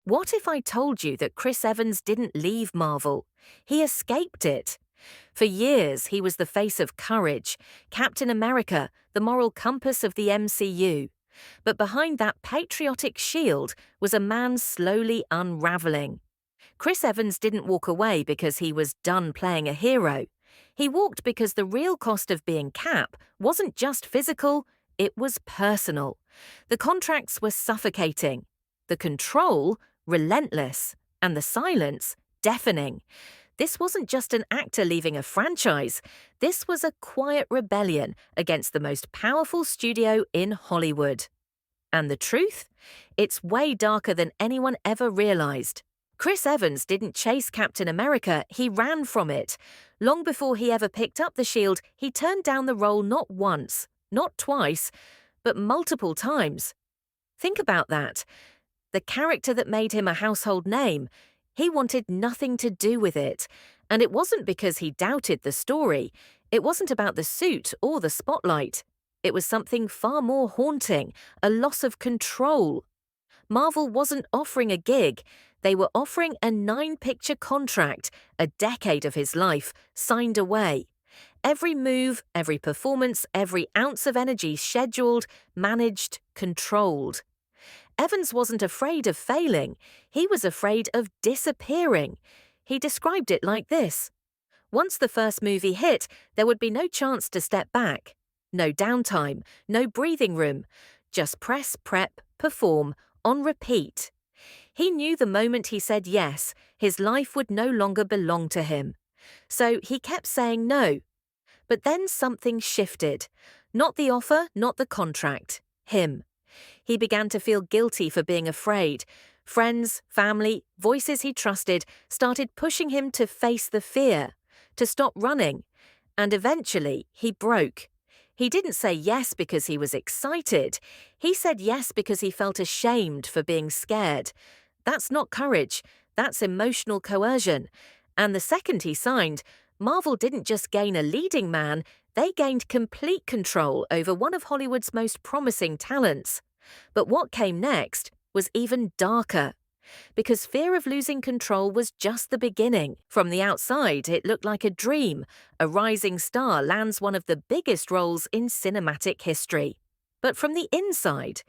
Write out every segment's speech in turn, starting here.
What if I told you that Chris Evans didn't leave Marvel? He escaped it. For years, he was the face of courage, Captain America, the moral compass of the MCU. But behind that patriotic shield was a man slowly unraveling. Chris Evans didn't walk away because he was done playing a hero. He walked because the real cost of being Cap wasn't just physical, it was personal. The contracts were suffocating. The control, relentless, and the silence, deafening. This wasn't just an actor leaving a franchise. This was a quiet rebellion against the most powerful studio in Hollywood. And the truth? It's way darker than anyone ever realized. Chris Evans didn't chase Captain America, he ran from it. Long before he ever picked up the shield, he turned down the role not once, not twice, but multiple times. Think about that. The character that made him a household name, he wanted nothing to do with it. And it wasn't because he doubted the story. It wasn't about the suit or the spotlight. It was something far more haunting, a loss of control. Marvel wasn't offering a gig. They were offering a 9-picture contract, a decade of his life, signed away. Every move, every performance, every ounce of energy scheduled, managed, controlled. Evans wasn't afraid of failing. He was afraid of disappearing. He described it like this. Once the first movie hit, there would be no chance to step back. No downtime, no breathing room. Just press, prep, perform, on repeat. He knew the moment he said yes, his life would no longer belong to him. So he kept saying no. But then something shifted. Not the offer, not the contract. Him. He began to feel guilty for being afraid. Friends, family, voices he trusted started pushing him to face the fear, to stop running. And eventually, he broke. He didn't say yes because he was excited. He said yes because he felt ashamed for being scared. That's not courage. That's emotional coercion. And the second he signed, Marvel didn't just gain a leading man, they gained complete control over one of Hollywood's most promising talents. But what came next was even darker. Because fear of losing control was just the beginning. From the outside, it looked like a dream. A rising star lands one of the biggest roles in cinematic history. But from the inside,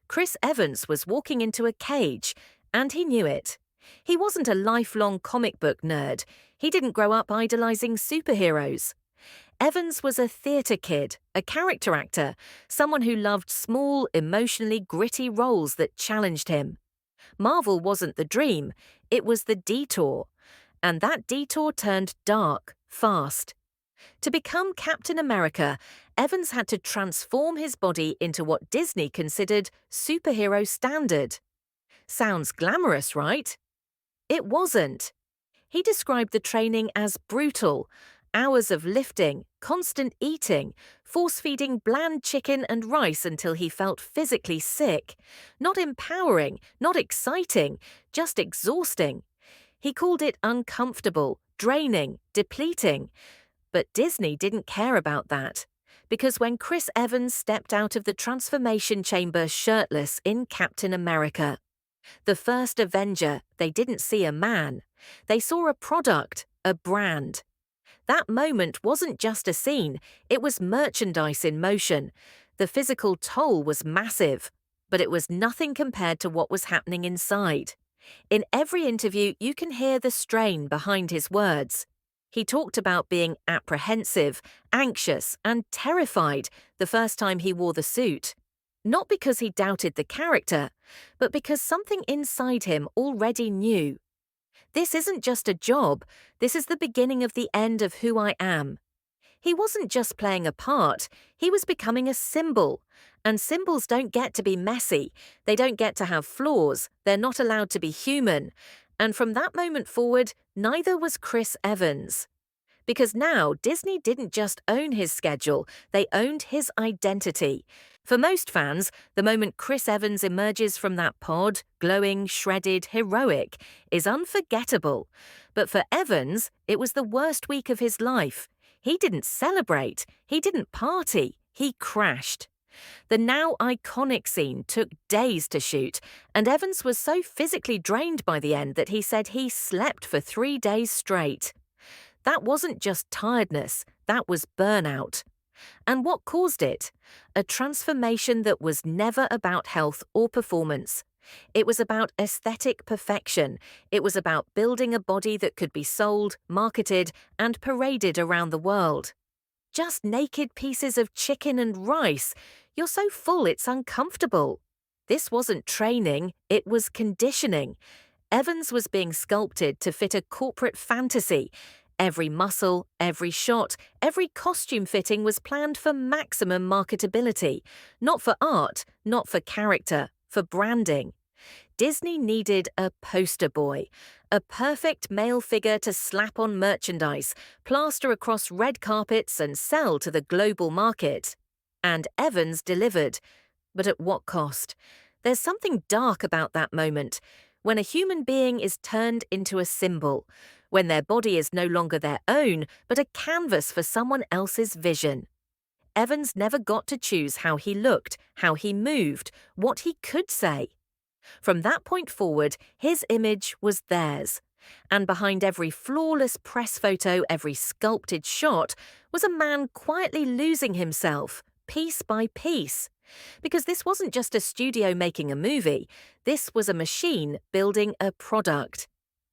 Chris Evans was walking into a cage, and he knew it. He wasn't a lifelong comic book nerd. He didn't grow up idolizing superheroes. Evans was a theatre kid, a character actor, someone who loved small, emotionally gritty roles that challenged him. Marvel wasn't the dream, it was the detour. And that detour turned dark, fast. To become Captain America, Evans had to transform his body into what Disney considered superhero standard. Sounds glamorous, right? It wasn't. He described the training as brutal. Hours of lifting, constant eating, force-feeding bland chicken and rice until he felt physically sick. Not empowering, not exciting, just exhausting. He called it uncomfortable, draining, depleting. But Disney didn't care about that. Because when Chris Evans stepped out of the transformation chamber shirtless in Captain America, the first Avenger, they didn't see a man. They saw a product, a brand. That moment wasn't just a scene, it was merchandise in motion. The physical toll was massive, but it was nothing compared to what was happening inside. In every interview, you can hear the strain behind his words. He talked about being apprehensive, anxious, and terrified the first time he wore the suit. Not because he doubted the character, but because something inside him already knew. This isn't just a job, this is the beginning of the end of who I am. He wasn't just playing a part, he was becoming a symbol. And symbols don't get to be messy, they don't get to have flaws, they're not allowed to be human. And from that moment forward, neither was Chris Evans. Because now Disney didn't just own his schedule, they owned his identity. For most fans, the moment Chris Evans emerges from that pod, glowing, shredded, heroic, is unforgettable. But for Evans, it was the worst week of his life. He didn't celebrate, he didn't party, he crashed. The now iconic scene took days to shoot, and Evans was so physically drained by the end that he said he slept for 3 days straight. That wasn't just tiredness, that was burnout. And what caused it? A transformation that was never about health or performance. It was about aesthetic perfection. It was about building a body that could be sold, marketed, and paraded around the world. Just naked pieces of chicken and rice. You're so full it's uncomfortable. This wasn't training, it was conditioning. Evans was being sculpted to fit a corporate fantasy. Every muscle, every shot, every costume fitting was planned for maximum marketability. Not for art, not for character, for branding. Disney needed a poster boy, a perfect male figure to slap on merchandise, plaster across red carpets and sell to the global market. And Evans delivered. But at what cost? There's something dark about that moment, when a human being is turned into a symbol, when their body is no longer their own, but a canvas for someone else's vision. Evans never got to choose how he looked, how he moved, what he could say. From that point forward, his image was theirs. And behind every flawless press photo, every sculpted shot, was a man quietly losing himself, piece by piece. Because this wasn't just a studio making a movie, this was a machine building a product.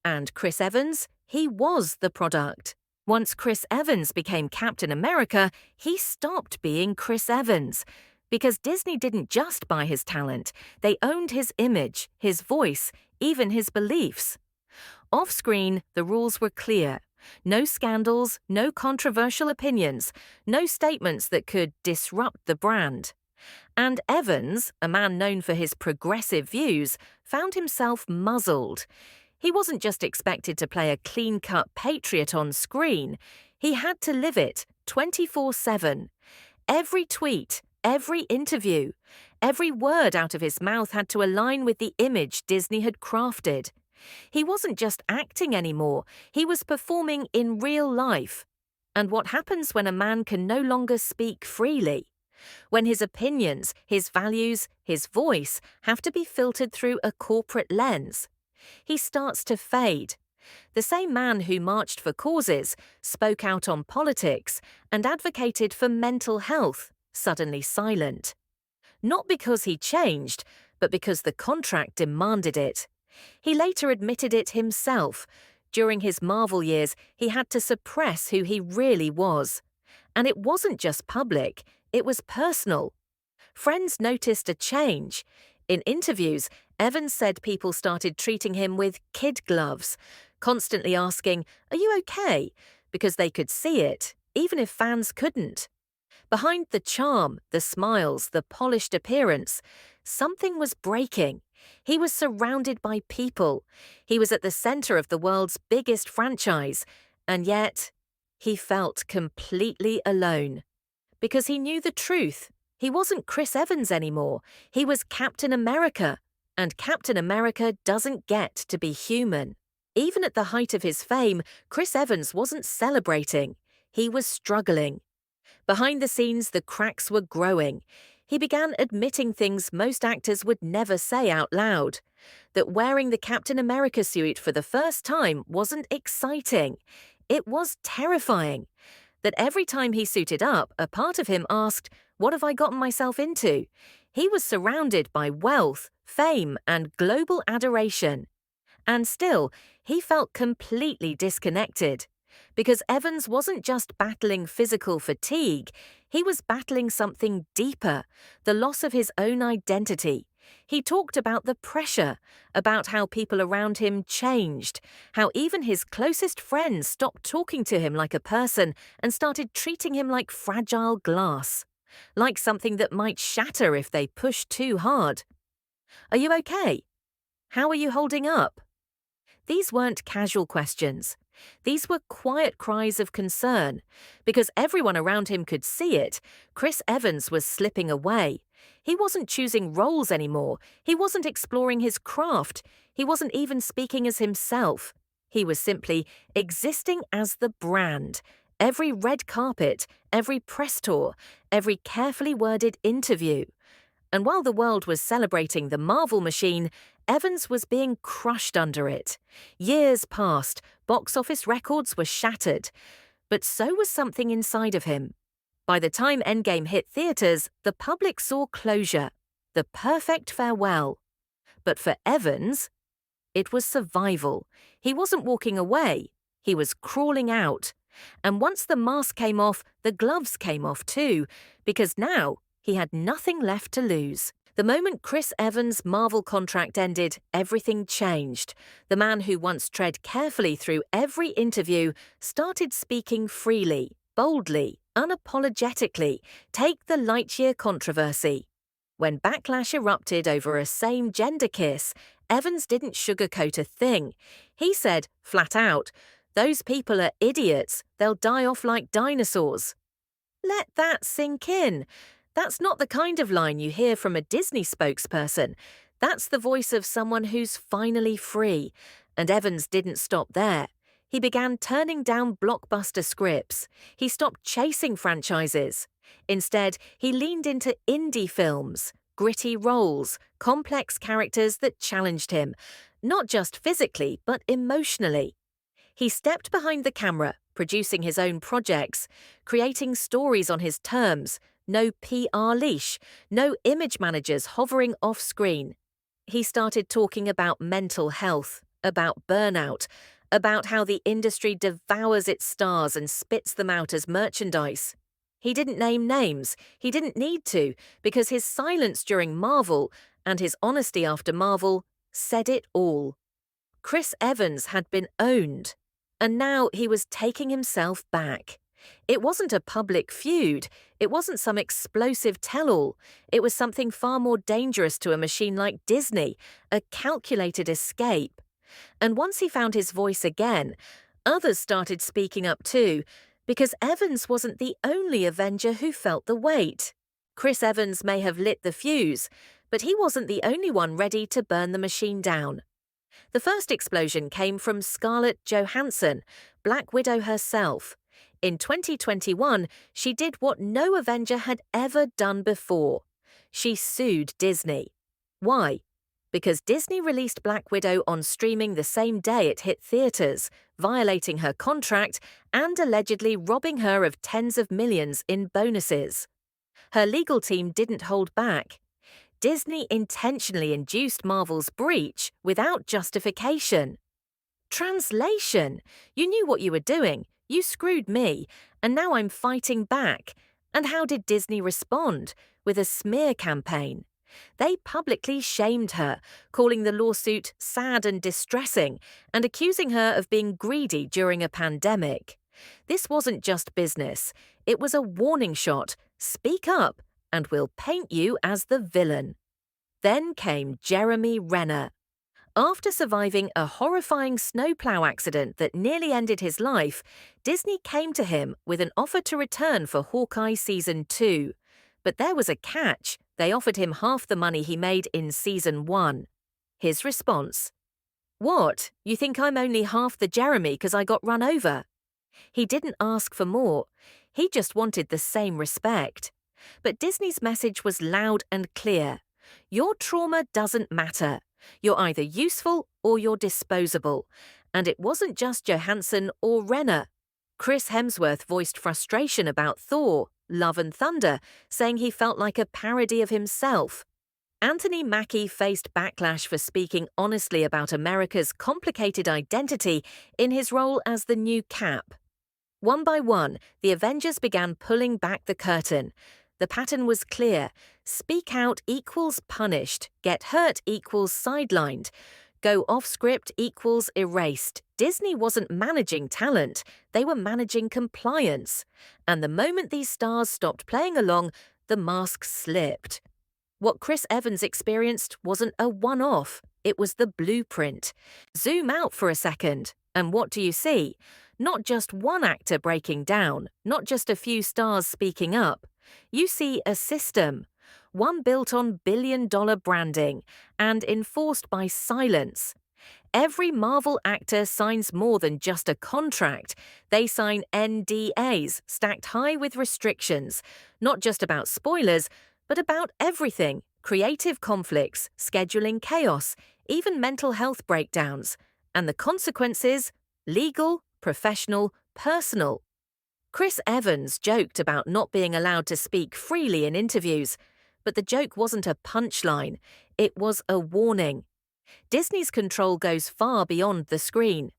And Chris Evans, he was the product. Once Chris Evans became Captain America, he stopped being Chris Evans. Because Disney didn't just buy his talent, they owned his image, his voice, even his beliefs. Off-screen, the rules were clear. No scandals, no controversial opinions, no statements that could disrupt the brand. And Evans, a man known for his progressive views, found himself muzzled. He wasn't just expected to play a clean-cut patriot on screen. He had to live it 24/7. Every tweet, every interview, every word out of his mouth had to align with the image Disney had crafted. He wasn't just acting anymore, he was performing in real life. And what happens when a man can no longer speak freely? When his opinions, his values, his voice have to be filtered through a corporate lens. He starts to fade. The same man who marched for causes, spoke out on politics, and advocated for mental health, suddenly silent. Not because he changed, but because the contract demanded it. He later admitted it himself. During his Marvel years, he had to suppress who he really was. And it wasn't just public, it was personal. Friends noticed a change. In interviews, Evans said people started treating him with kid gloves, constantly asking, "Are you okay?" because they could see it, even if fans couldn't. Behind the charm, the smiles, the polished appearance, something was breaking. He was surrounded by people. He was at the center of the world's biggest franchise, and yet he felt completely alone. Because he knew the truth. He wasn't Chris Evans anymore. He was Captain America, and Captain America doesn't get to be human. Even at the height of his fame, Chris Evans wasn't celebrating. He was struggling. Behind the scenes, the cracks were growing. He began admitting things most actors would never say out loud. That wearing the Captain America suit for the first time wasn't exciting. It was terrifying. That every time he suited up, a part of him asked, "What have I gotten myself into?" He was surrounded by wealth, fame, and global adoration. And still, he felt completely disconnected. Because Evans wasn't just battling physical fatigue, he was battling something deeper, the loss of his own identity. He talked about the pressure, about how people around him changed, how even his closest friends stopped talking to him like a person and started treating him like fragile glass, like something that might shatter if they pushed too hard. "Are you okay? How are you holding up?" These weren't casual questions. These were quiet cries of concern. Because everyone around him could see it, Chris Evans was slipping away. He wasn't choosing roles anymore. He wasn't exploring his craft. He wasn't even speaking as himself. He was simply existing as the brand. Every red carpet, every press tour, every carefully worded interview. And while the world was celebrating the Marvel machine, Evans was being crushed under it. Years passed, box office records were shattered. But so was something inside of him. By the time Endgame hit theaters, the public saw closure, the perfect farewell. But for Evans, it was survival. He wasn't walking away, he was crawling out. And once the mask came off, the gloves came off too, because now he had nothing left to lose. The moment Chris Evans' Marvel contract ended, everything changed. The man who once tread carefully through every interview started speaking freely, boldly, unapologetically. Take the Lightyear controversy. When backlash erupted over a same-gender kiss, Evans didn't sugarcoat a thing. He said, flat out, "Those people are idiots. They'll die off like dinosaurs." Let that sink in. That's not the kind of line you hear from a Disney spokesperson. That's the voice of someone who's finally free. And Evans didn't stop there. He began turning down blockbuster scripts. He stopped chasing franchises. Instead, he leaned into indie films, gritty roles, complex characters that challenged him, not just physically, but emotionally. He stepped behind the camera, producing his own projects, creating stories on his terms, no PR leash, no image managers hovering off-screen. He started talking about mental health, about burnout, about how the industry devours its stars and spits them out as merchandise. He didn't name names. He didn't need to, because his silence during Marvel and his honesty after Marvel said it all. Chris Evans had been owned, and now he was taking himself back. It wasn't a public feud. It wasn't some explosive tell-all. It was something far more dangerous to a machine like Disney, a calculated escape. And once he found his voice again, others started speaking up too, because Evans wasn't the only Avenger who felt the weight. Chris Evans may have lit the fuse, but he wasn't the only one ready to burn the machine down. The first explosion came from Scarlett Johansson, Black Widow herself. In 2021, she did what no Avenger had ever done before. She sued Disney. Why? Because Disney released Black Widow on streaming the same day it hit theaters, violating her contract and allegedly robbing her of tens of millions in bonuses. Her legal team didn't hold back. Disney intentionally induced Marvel's breach without justification. Translation. You knew what you were doing. You screwed me, and now I'm fighting back. And how did Disney respond? With a smear campaign. They publicly shamed her, calling the lawsuit sad and distressing, and accusing her of being greedy during a pandemic. This wasn't just business. It was a warning shot. Speak up, and we'll paint you as the villain. Then came Jeremy Renner. After surviving a horrifying snowplow accident that nearly ended his life, Disney came to him with an offer to return for Hawkeye Season 2. But there was a catch. They offered him half the money he made in Season 1. His response: "What? You think I'm only half the Jeremy because I got run over?" He didn't ask for more. He just wanted the same respect. But Disney's message was loud and clear. Your trauma doesn't matter. You're either useful or you're disposable. And it wasn't just Johansson or Renner. Chris Hemsworth voiced frustration about Thor, Love and Thunder, saying he felt like a parody of himself. Anthony Mackie faced backlash for speaking honestly about America's complicated identity in his role as the new Cap. One by one, the Avengers began pulling back the curtain. The pattern was clear. Speak out equals punished. Get hurt equals sidelined. Go off script equals erased. Disney wasn't managing talent. They were managing compliance. And the moment these stars stopped playing along, the mask slipped. What Chris Evans experienced wasn't a one-off. It was the blueprint. Zoom out for a second. And what do you see? Not just one actor breaking down, not just a few stars speaking up. You see a system, one built on billion-dollar branding and enforced by silence. Every Marvel actor signs more than just a contract. They sign NDAs, stacked high with restrictions, not just about spoilers, but about everything: creative conflicts, scheduling chaos, even mental health breakdowns. And the consequences? Legal, professional, personal. Chris Evans joked about not being allowed to speak freely in interviews, but the joke wasn't a punchline, it was a warning. Disney's control goes far beyond the screen.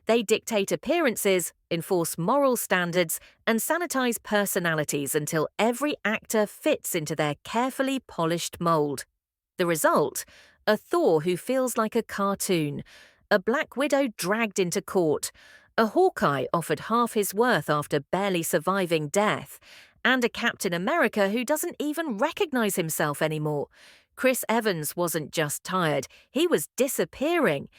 They dictate appearances, enforce moral standards, and sanitize personalities until every actor fits into their carefully polished mold. The result? A Thor who feels like a cartoon, a Black Widow dragged into court, a Hawkeye offered half his worth after barely surviving death, and a Captain America who doesn't even recognize himself anymore. Chris Evans wasn't just tired, he was disappearing.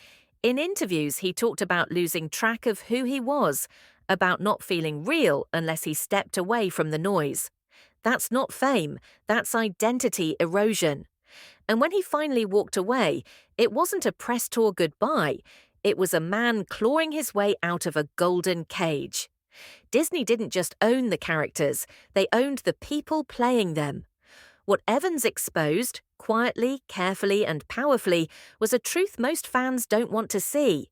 In interviews, he talked about losing track of who he was, about not feeling real unless he stepped away from the noise. That's not fame, that's identity erosion. And when he finally walked away, it wasn't a press tour goodbye, it was a man clawing his way out of a golden cage. Disney didn't just own the characters, they owned the people playing them. What Evans exposed, quietly, carefully, and powerfully, was a truth most fans don't want to see.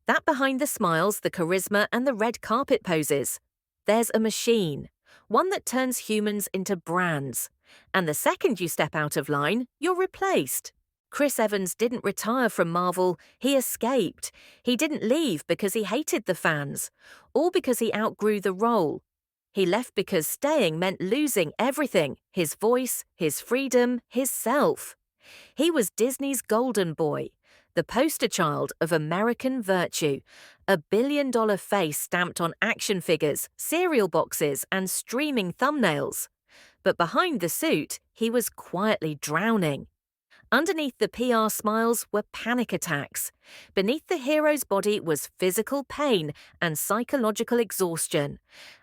That behind the smiles, the charisma, and the red carpet poses, there's a machine, one that turns humans into brands. And the second you step out of line, you're replaced. Chris Evans didn't retire from Marvel, he escaped. He didn't leave because he hated the fans, or because he outgrew the role. He left because staying meant losing everything: his voice, his freedom, his self. He was Disney's golden boy, the poster child of American virtue, a billion-dollar face stamped on action figures, cereal boxes, and streaming thumbnails. But behind the suit, he was quietly drowning. Underneath the PR smiles were panic attacks. Beneath the hero's body was physical pain and psychological exhaustion.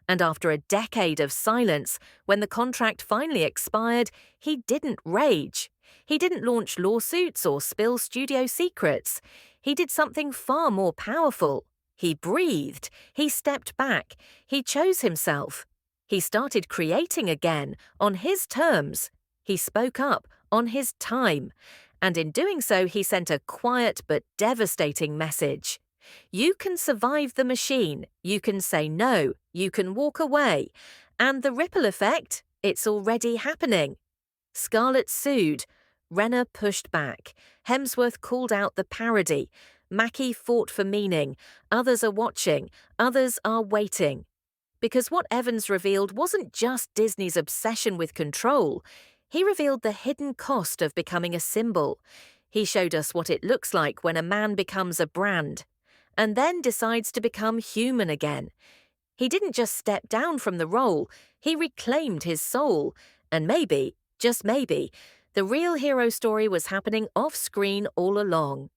And after a decade of silence, when the contract finally expired, he didn't rage. He didn't launch lawsuits or spill studio secrets. He did something far more powerful. He breathed. He stepped back. He chose himself. He started creating again, on his terms. He spoke up, on his time. And in doing so, he sent a quiet but devastating message. You can survive the machine, you can say no, you can walk away. And the ripple effect? It's already happening. Scarlett sued. Renner pushed back. Hemsworth called out the parody. Mackie fought for meaning. Others are watching. Others are waiting. Because what Evans revealed wasn't just Disney's obsession with control. He revealed the hidden cost of becoming a symbol. He showed us what it looks like when a man becomes a brand, and then decides to become human again. He didn't just step down from the role, he reclaimed his soul. And maybe, just maybe, the real hero story was happening off-screen all along.